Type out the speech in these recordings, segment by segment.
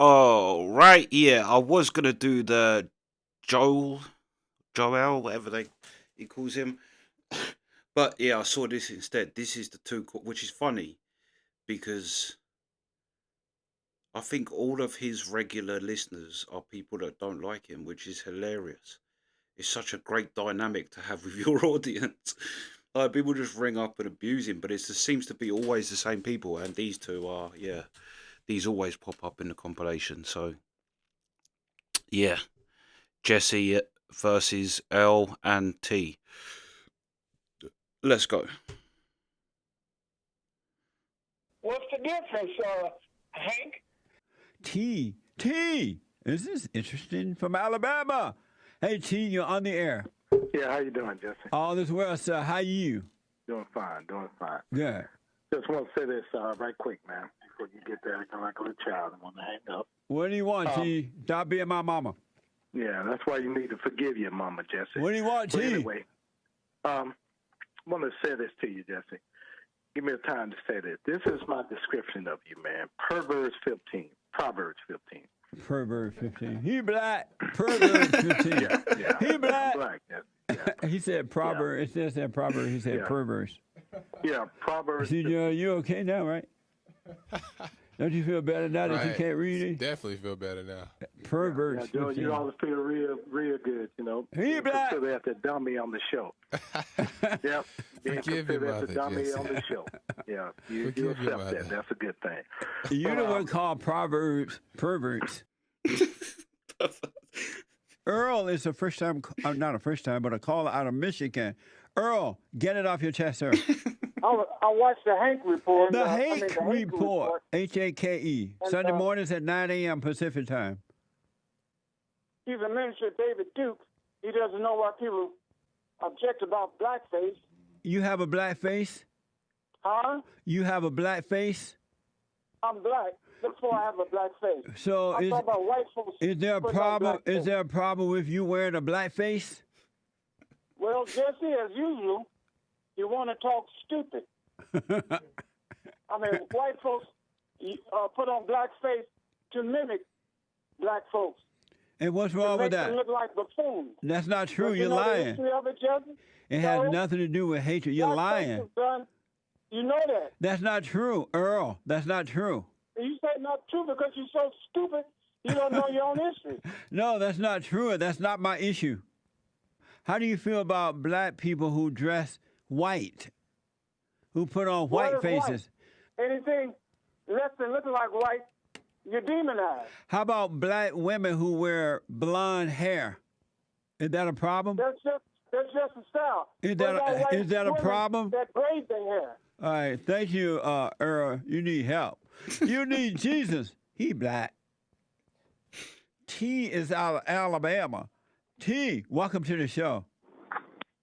Oh, right. Yeah, I was gonna do the Joel, Joel, whatever he calls him. But yeah, I saw this instead. This is the which is funny because I think all of his regular listeners are people that don't like him, which is hilarious. It's such a great dynamic to have with your audience. Like people just ring up and abuse him, but it just seems to be always the same people, and these two are, yeah, these always pop up in the compilation. So yeah, Jesse versus L and T. Let's go. What's the difference, Hank? T. This is interesting from Alabama. Hey, T, you're on the air. Yeah, how you doing, Jesse? All is well, sir. How you? Doing fine. Good. Just want to say this right quick, man, before you get there acting like a little child and want to hang up. What do you want, T? Stop being my mama. Yeah, that's why you need to forgive your mama, Jesse. What do you want, T? But anyway, I want to say this to you, Jesse. Give me a time to say this. This is my description of you, man. Proverbs 15. Pervert 15. He black. Pervert 15. Yeah. He black. I'm black. Yeah. He said proverb. Yeah. Instead of saying proverb, he said perverse. Yeah, Proverbs. See, you okay now, right? Don't you feel better now that you can't read it? Definitely feel better now. Perverts. Yeah, Joe, you always feel real good, you know. He black. Consider that the dummy on the show. Yep. Forgive your Consider that the mother, dummy Jesse. on the show. Yeah, you Forgive your accept mother. that. That's a good thing. You know what called proverbs perverts? Earl is a first time, not a first time, but a caller out of Michigan. Earl, get it off your chest, sir. I watched the Hank report. The Hank report, Hake, Sunday mornings at 9 a.m. Pacific time. He's a minister, David Duke. He doesn't know why people object about blackface. You have a black face? Huh? You have a black face? I'm black. Therefore, I have a black face. So I'm talking about white folks. is there a problem? Is there a problem with you wearing a black face? Well, Jesse, as usual, you want to talk stupid. I mean, white folks put on blackface to mimic black folks. And what's wrong with that? Them look like buffoons. That's not true. But You're you know lying. The history of it, Jesse? It has nothing to do with hatred. You're lying. You know that. That's not true, Earl. That's not true. You say not true because you're so stupid. You don't know your own history. No, that's not true. That's not my issue. How do you feel about black people who dress white, who put on white faces? White? Anything less than looking like white, you're demonized. How about black women who wear blonde hair? Is that a problem? That's just a style. Is that a problem? That braid their hair. All right, thank you, Earl. You need help. You need Jesus. He black. T is out of Alabama. T, welcome to the show.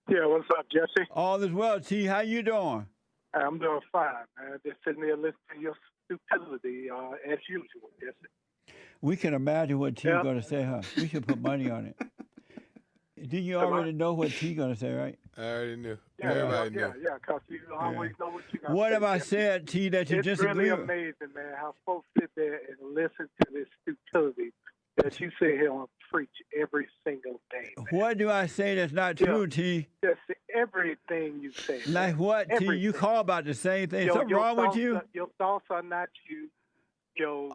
Yeah, what's up, Jesse? All is well, T. How you doing? I'm doing fine, man. Just sitting there listening to your stupidity as usual, Jesse. We can imagine what T's going to say, huh? We should put money on it. Do you already know what T's going to say, right? I already knew. Yeah, Everybody knew. Yeah, because you always know what you're going to say. What have I said, T, that you disagree with? It's really amazing, man, how folks sit there and listen to this stupidity that you sit here and preach every single day, man. What do I say that's not true, T? Just everything you say. Like man. what, everything. T? You call about the same thing. Something wrong with you? Your thoughts are not you.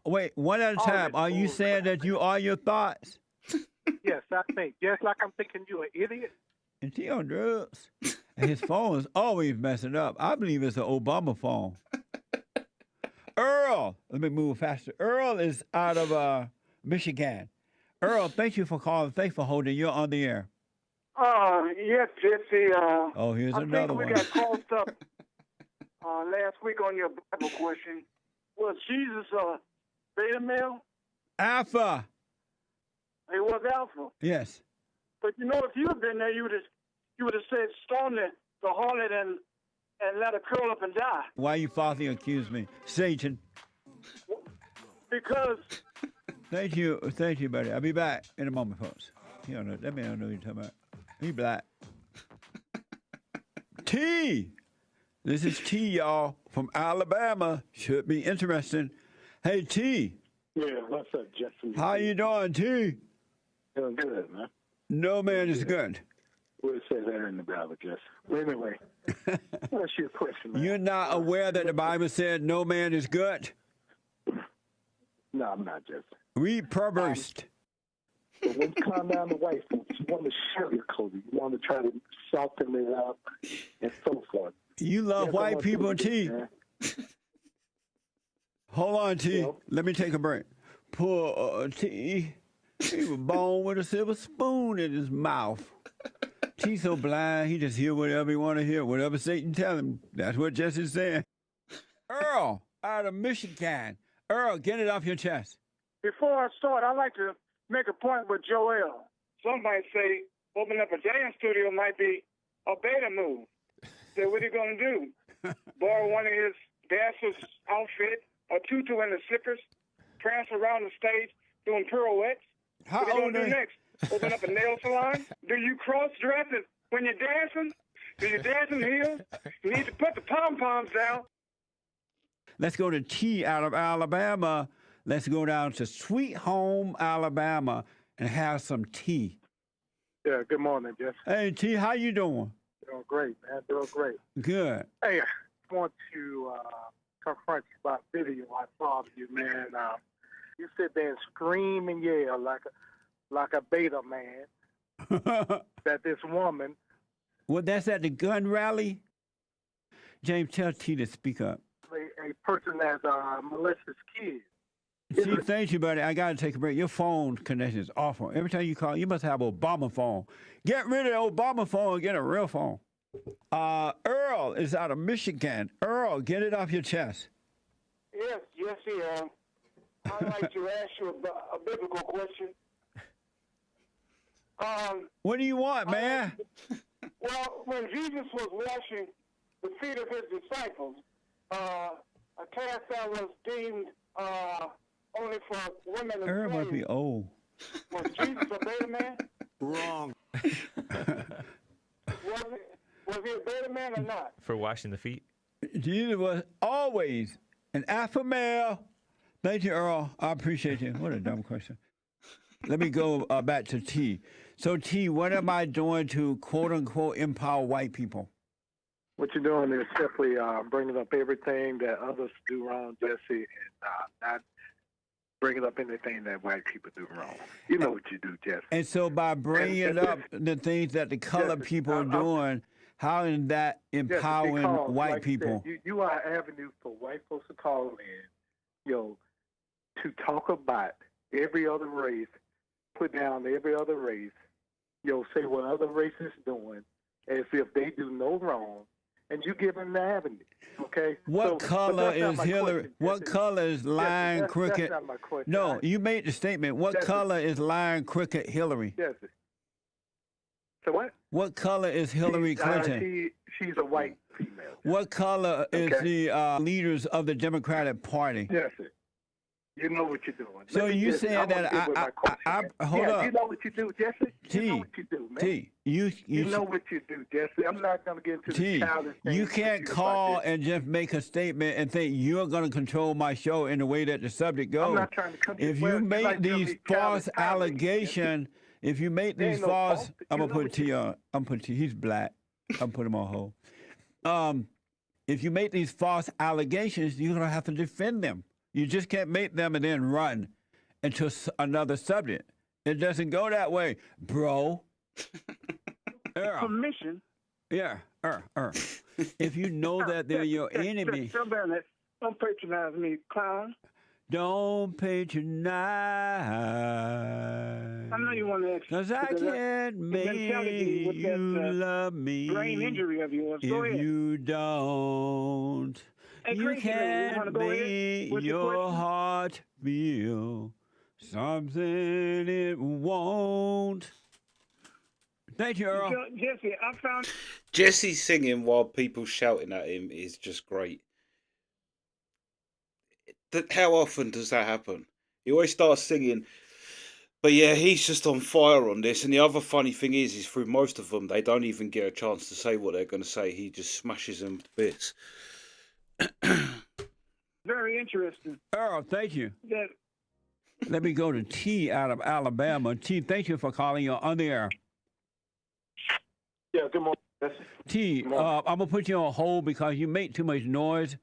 Wait, one at a time. Are you saying that you are your thoughts? Yes, I think. Just like I'm thinking you're an idiot. And he on drugs. And his phone is always messing up. I believe it's an Obama phone. Earl, let me move faster. Earl is out of Michigan. Earl, thank you for calling. Thanks for holding. You're on the air. Yes, Jesse. Here's another one. I think we got called up last week on your Bible question. Was Jesus beta male? Alpha. It was alpha. Yes. But you know, if you had been there, you would have said, "Stone the harlot and let her curl up and die." Why you falsely accuse me, Satan? Because. Thank you, buddy. I'll be back in a moment, folks. You don't know that man. I don't know what you're talking about. He black. T. This is T, y'all, from Alabama. Should be interesting. Hey, T. Yeah, what's up, Jesse? How you doing, T? Doing good, man. No man is good. Well, it says that in the Bible, Jesse. Well, anyway, what's your question, man? You're not aware that the Bible said no man is good? No, I'm not, Jesse. Read Proverbs. But when you calm down the white folks, you want to sugarcoat it. You want to try to soften it up and so forth. You love Yes, I white want people, to T. man. Hold on, T. Yep. Let me take a break. Poor T. He was born with a silver spoon in his mouth. T so blind, he just hear whatever he want to hear, whatever Satan tell him. That's what Jesse's saying. Earl, out of Michigan. Earl, get it off your chest. Before I start, I'd like to make a point with Joel. Some might say open up a dance studio might be a beta move. So what are you going to do? Borrow one of his dancer's outfit, a tutu and the slippers, prance around the stage doing pirouettes? How What are you old going to are do next? Open up a nail salon? Do you cross-dress it when you're dancing? Do you dance in heels? You need to put the pom-poms down. Let's go to T out of Alabama. Let's go down to Sweet Home, Alabama, and have some tea. Yeah, good morning, Jesse. Hey, T, how you doing? Doing great, man. Doing great. Good. Hey, I want to confront you about video I saw of you, man. You sit there and scream and yell like a beta man that this woman. Well, that's at the gun rally? James, tell T to speak up. A person that molested kids. See, thank you, buddy. I got to take a break. Your phone connection is awful. Every time you call, you must have Obama phone. Get rid of the Obama phone and get a real phone. Earl is out of Michigan. Earl, get it off your chest. Yes, Jesse, I'd like to ask you a biblical question. What do you want, man? Well, when Jesus was washing the feet of his disciples, a task that was deemed only for women and Earl must be slaves, old. was Jesus a beta man? Wrong. Was he a beta man or not? For washing the feet? Jesus was always an alpha male. Thank you, Earl. I appreciate you. What a dumb question. Let me go back to T. So, T, what am I doing to quote-unquote empower white people? What you're doing is simply bringing up everything that others do wrong, Jesse, and not bringing up anything that white people do wrong. You know what you do, Jesse. And so by bringing up the things that the colored Jesse, people are doing, how is that empowering because, white like you people? said, you are an avenue for white folks to call in, to talk about every other race, put down every other race, say what other races doing, as if they do no wrong, and you give them the avenue. Okay. What color is Hillary? What color is Lion Cricket? That's not my question. No, you made the statement. What Jesse. color is Lion Cricket Hillary? Jesse. So what? What color is Hillary Clinton? She's a white female. What color is the leaders of the Democratic Party? Jesse. You know what you're doing. So you saying that hold up. You know what you do, Jesse. T, you know what you do, man. T, you know what you do, Jesse. I'm not going to get into T, the childish things. you can't call about this. and just make a statement and think you're going to control my show in the way that the subject goes. I'm not trying to come If you make these false allegations, if you make these false, I'm gonna put T on. I'm put T. He's black. I'm put him on hold. If you make these false allegations, you're gonna have to defend them. You just can't make them and then run into another subject. It doesn't go that way, bro. Permission. Yeah, If you know that they're your enemy, Don't patronize me, clown. don't patronize. I know you want to. Because I can't make you love me brain injury of yours. Go if ahead. you don't. Hey, You Gracie, can't wanna go ahead make with your your question? heart feel something it won't. Thank you, Earl. So, Jesse, I found. Jesse singing while people shouting at him is just great. How often does that happen? He always starts singing. But yeah, he's just on fire on this. And the other funny thing is through most of them, they don't even get a chance to say what they're going to say. He just smashes them to bits. Very interesting. Earl, thank you. That Let me go to T out of Alabama. T, thank you for calling. You're on the air. Yeah, good morning. T, I'm going to put you on hold because you make too much noise.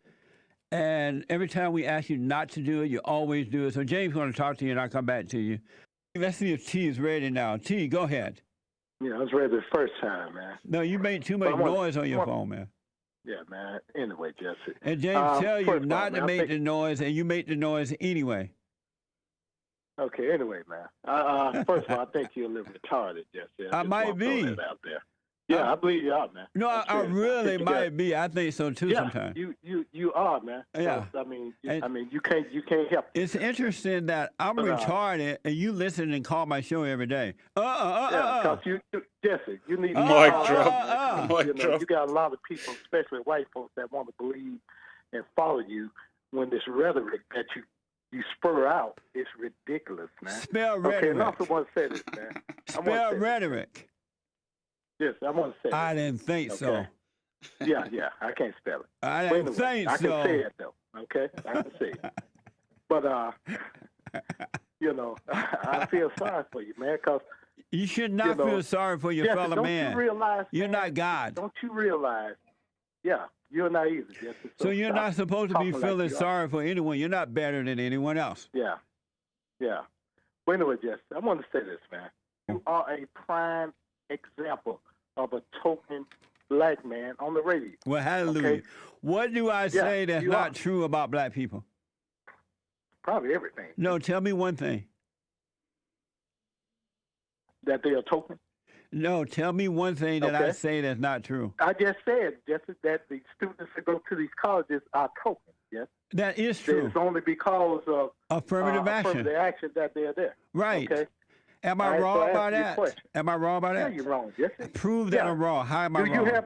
And every time we ask you not to do it, you always do it. So James is going to talk to you, and I'll come back to you. Let's see if T is ready now. T, go ahead. Yeah, I was ready the first time, man. No, you made too much noise on your phone, man. Yeah, man. Anyway, Jesse. And James tell you first of all, not to man, make the noise, and you make the noise anyway. Okay, anyway, man. First of all, I think you're a little retarded, Jesse. I might be. Throw that out there. Yeah, I believe you are, man. No, I really might be. I think so too. Yeah, sometimes. you are, man. Yeah. So, I mean, you can't help it. It's interesting that I'm retarded and you listen and call my show every day. Because Jesse, you need to Mic drop. Mic drop. You got a lot of people, especially white folks, that want to believe and follow you when this rhetoric that you spur out is ridiculous, man. Spell rhetoric. Okay, and I also want to say this, man. Spell rhetoric. Yes, I want to say I didn't think so. Yeah, I can't spell it. I didn't think so. I can say it, though. Okay? I can say it. But, I feel sorry for you, man, because... You should not feel sorry for your fellow man. Don't you realize... You're not God. Don't you realize... Yeah, you're not either, Jesse. So you're not supposed to be feeling sorry for anyone. You're not better than anyone else. Yeah. But anyway, Jesse, I want to say this, man. You are a prime example of a token black man on the radio. Well, hallelujah. Okay? What do I say that's not true about black people? Probably everything. No, tell me one thing. That they are token? No, tell me one thing that I say that's not true. I just said, Jesse, that the students that go to these colleges are tokens, yes? That is true. It's only because of affirmative action that they're there. Right. Okay? Am I wrong about that? Am I wrong about that? Yeah, you're wrong, Jesse. Prove that I'm wrong. How am I wrong?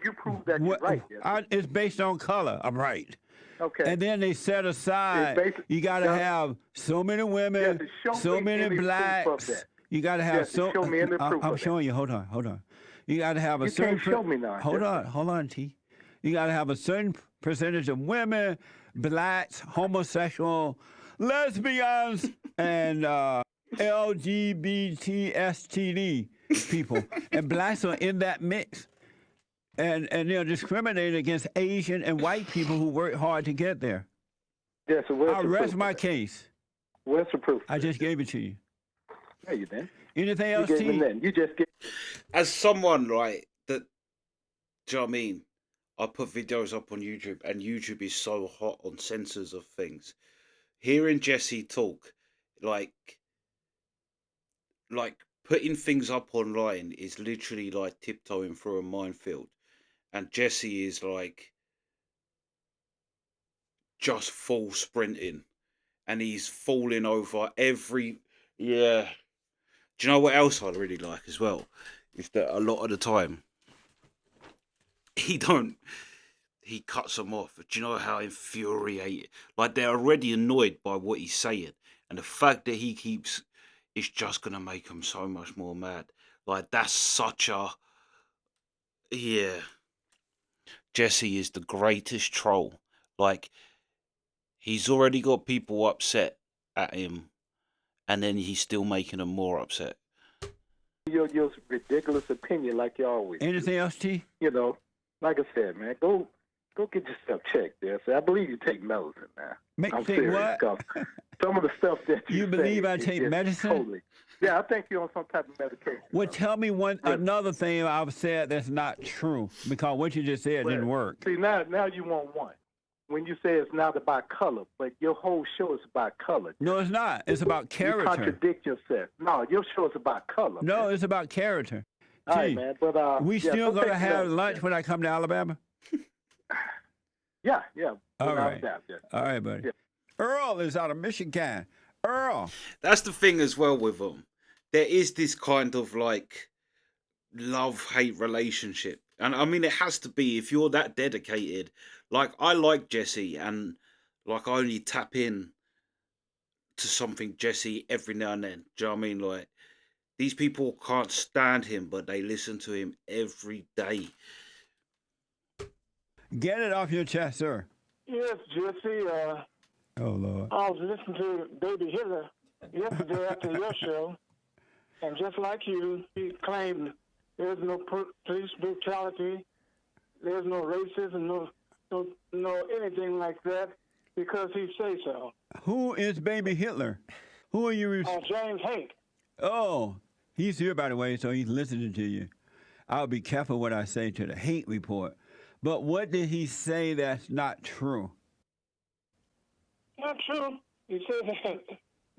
You prove that you're right, Jesse. It's based on color. I'm right. Okay. And then they set aside, you got to have so many women, so many blacks. You got to have show me any proof I'm showing you. Hold on. You got to have a certain... You can't show me now. Hold on, T. You got to have a certain percentage of women, blacks, homosexual, lesbians, and LGBTSTD people. And blacks are in that mix. And they're discriminating against Asian and white people who work hard to get there. Yeah, so I'll rest my case. Where's the proof? I just gave it to you. Yeah, you did. Anything else, T? You just get... As someone, right, that, do you know what I mean? I put videos up on YouTube, and YouTube is so hot on censors of things. Hearing Jesse talk, like putting things up online is literally like tiptoeing through a minefield. And Jesse is like just full sprinting. And he's falling over every... Yeah. Do you know what else I really like as well? Is that a lot of the time, he cuts them off. Do you know how infuriated? Like, they're already annoyed by what he's saying. And the fact that he keeps... It's just going to make them so much more mad. Like, that's such a... Yeah. Jesse is the greatest troll. Like, he's already got people upset at him, and then he's still making them more upset. Your ridiculous opinion like you always Anything else, T? You know, like I said, man, go get yourself checked there. So I believe you take medicine, man. I'm serious, what? Some of the stuff that you believe I take medicine? Totally. Yeah, I think you're on some type of medication. Well, tell me another thing I've said that's not true, because what you just said didn't work. See, now you want one. When you say it's not about color, but your whole show is about color. No, it's not. It's about character. You contradict yourself. No, your show is about color. No, man. It's about character. All right, man. But we still gonna have lunch when I come to Alabama? Yeah. All right. All right, buddy. Yeah. Earl is out of Michigan. Earl. That's the thing as well with them. There is this kind of like love-hate relationship. And I mean, it has to be if you're that dedicated. Like, I like Jesse, and like I only tap in to something Jesse every now and then. Do you know what I mean? Like, these people can't stand him, but they listen to him every day. Get it off your chest, sir. Yes, Jesse. Oh, Lord. I was listening to Baby Hitler yesterday after your show, and just like you, he claimed there's no police brutality, there's no racism, no anything like that, because he say so. Who is baby Hitler? Who are you? James Hank. Oh, he's here, by the way, so he's listening to you. I'll be careful what I say to the hate report. But what did he say that's not true? Not true. He said that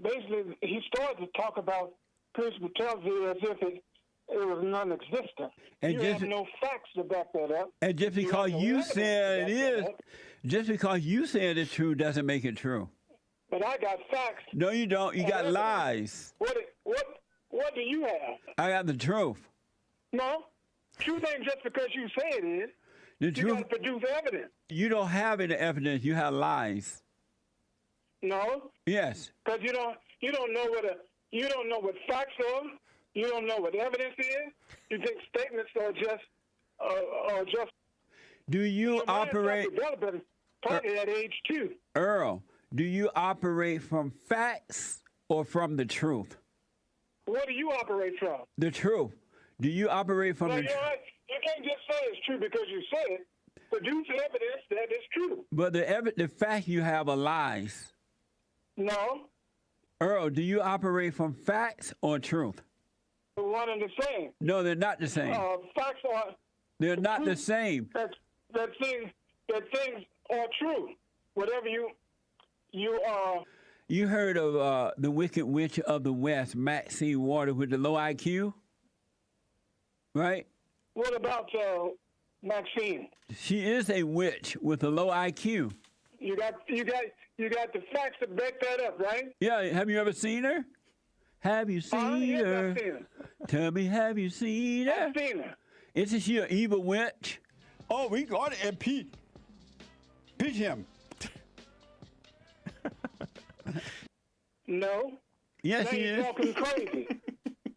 basically he started to talk about police brutality as if it was non-existent. And you just, have no facts to back that up. And just because you said it is, just because you said it's true doesn't make it true. But I got facts. No, you don't. You got lies. What do you have? I got the truth. No. Truth ain't just because you say it is. The truth. You got to produce evidence. You don't have any evidence. You have lies. No. Yes. Because you don't know what facts are. You don't know what evidence is. You think statements are just. Do you operate? Probably at age 2. Earl, do you operate from facts or from the truth? What do you operate from? The truth. Do you operate from the truth? You can't just say it's true because you say it. Produce evidence that it's true. But the fact you have are lies. No. Earl, do you operate from facts or truth? One and the same. No, they're not the same. Facts are. They're not the same. That things are true. Whatever you are. You heard of the Wicked Witch of the West, Maxine Waters, with the low IQ? Right? What about Maxine? She is a witch with a low IQ. You got the facts to back that up, right? Yeah. Have you ever seen her? Have you seen yes, her? I've seen her. Tell me, have you seen her? I've seen her. Isn't she an evil witch? Oh, we got to impeach him. No. Yes, now he you're is. talking crazy.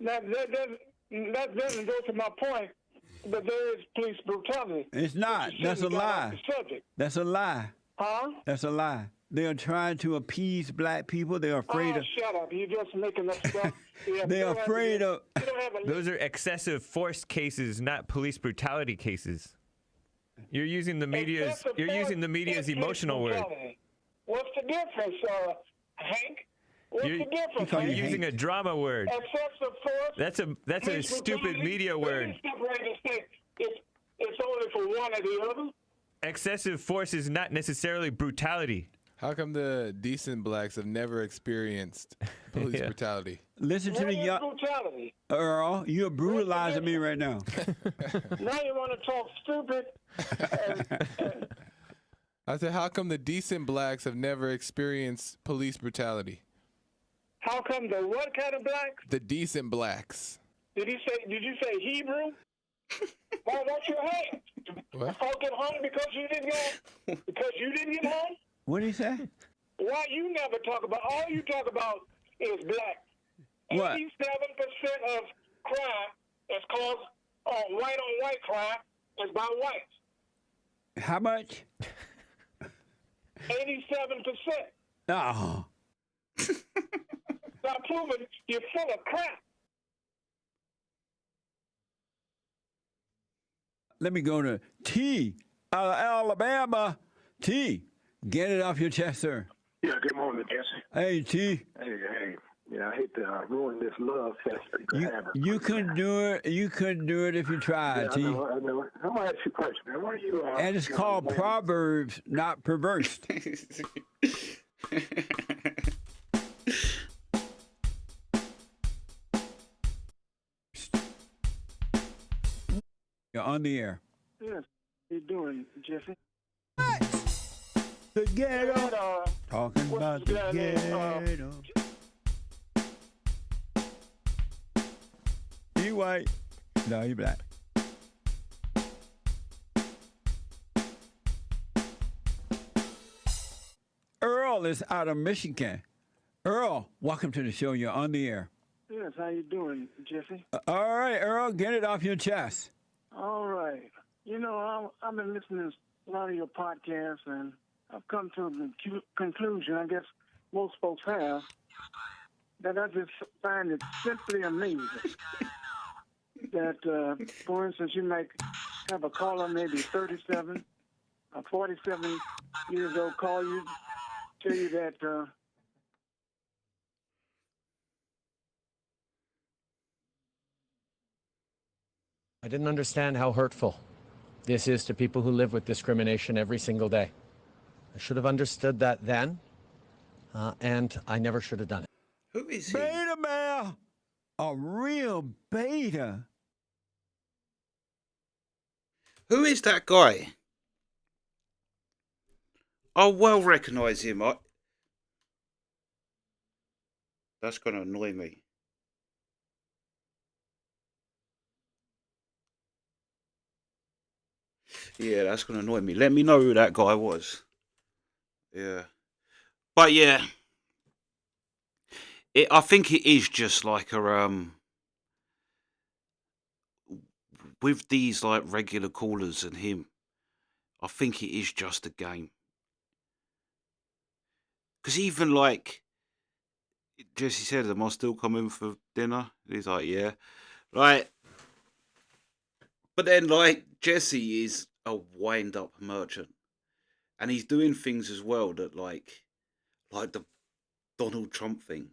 that doesn't go to my point. But there is police brutality. It's not. That's a lie. That's a lie. Huh? That's a lie. They are trying to appease black people. They're afraid of. Shut up. You're just making up stuff. They're afraid of. Those are excessive force cases, not police brutality cases. You're using the media's emotional word. What's the difference, Hank? What's the difference? You're using a drama word. Excessive force. That's a stupid media word. It's only for one or the other. Excessive force is not necessarily brutality. How come the decent blacks have never experienced police brutality? Listen to the young brutality. Earl. You're brutalizing me right now. Now you want to talk stupid. I said, how come the decent blacks have never experienced police brutality? How come the what kind of blacks? The decent blacks. Did you say Hebrew? Why don't you hang? What? I'll get home because you didn't get home? What did he say? Why you never talk about? All you talk about is black. What? 87% of crime is caused white on white crime is by whites. How much? 87%. Oh. Stop proving you're full of crap. Let me go to T, Alabama. T, get it off your chest, sir. Yeah, good morning, Jesse. Hey, T. Hey. Yeah, I hate to ruin this love fest. You couldn't do it. You couldn't do it if you tried, T. I know. I'm going to ask you a question, man. What are you... and it's called Proverbs, not perverse. You're on the air. Yes. How you doing, Jesse? The ghetto. Talking about the ghetto. You white. No, you black. Earl is out of Michigan. Earl, welcome to the show. You're on the air. Yes, how you doing, Jesse? All right, Earl, get it off your chest. All right. You know, I've been listening to a lot of your podcasts, and I've come to the conclusion, I guess most folks have, that I just find it simply amazing that, for instance, you might have a caller, maybe 37 or 47 years old, call you, tell you that I didn't understand how hurtful this is to people who live with discrimination every single day. I should have understood that then, and I never should have done it. Who is he? Beta male. A real beta. Who is that guy? I well recognise him. That's going to annoy me. Yeah, that's going to annoy me. Let me know who that guy was. Yeah. But yeah. I think it is just like a, with these like regular callers and him, I think it is just a game. Because even like, Jesse said, am I still coming for dinner? And he's like, yeah. Right. But then like, Jesse is a wind-up merchant. And he's doing things as well that like the Donald Trump thing.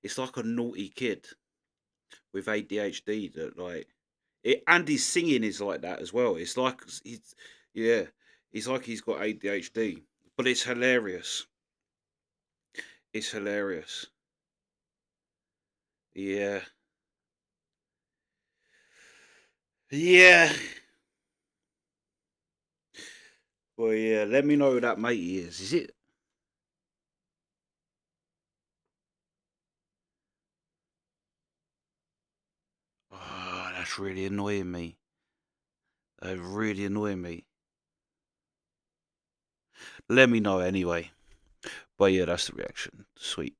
It's like a naughty kid with ADHD that like and his singing is like that as well. It's like he's like he's got ADHD, but it's hilarious. It's hilarious. Yeah. Yeah. Well, yeah. Let me know who that mate is. Is it? Oh, that's really annoying me. That's really annoying me. Let me know anyway. But yeah, that's the reaction. Sweet.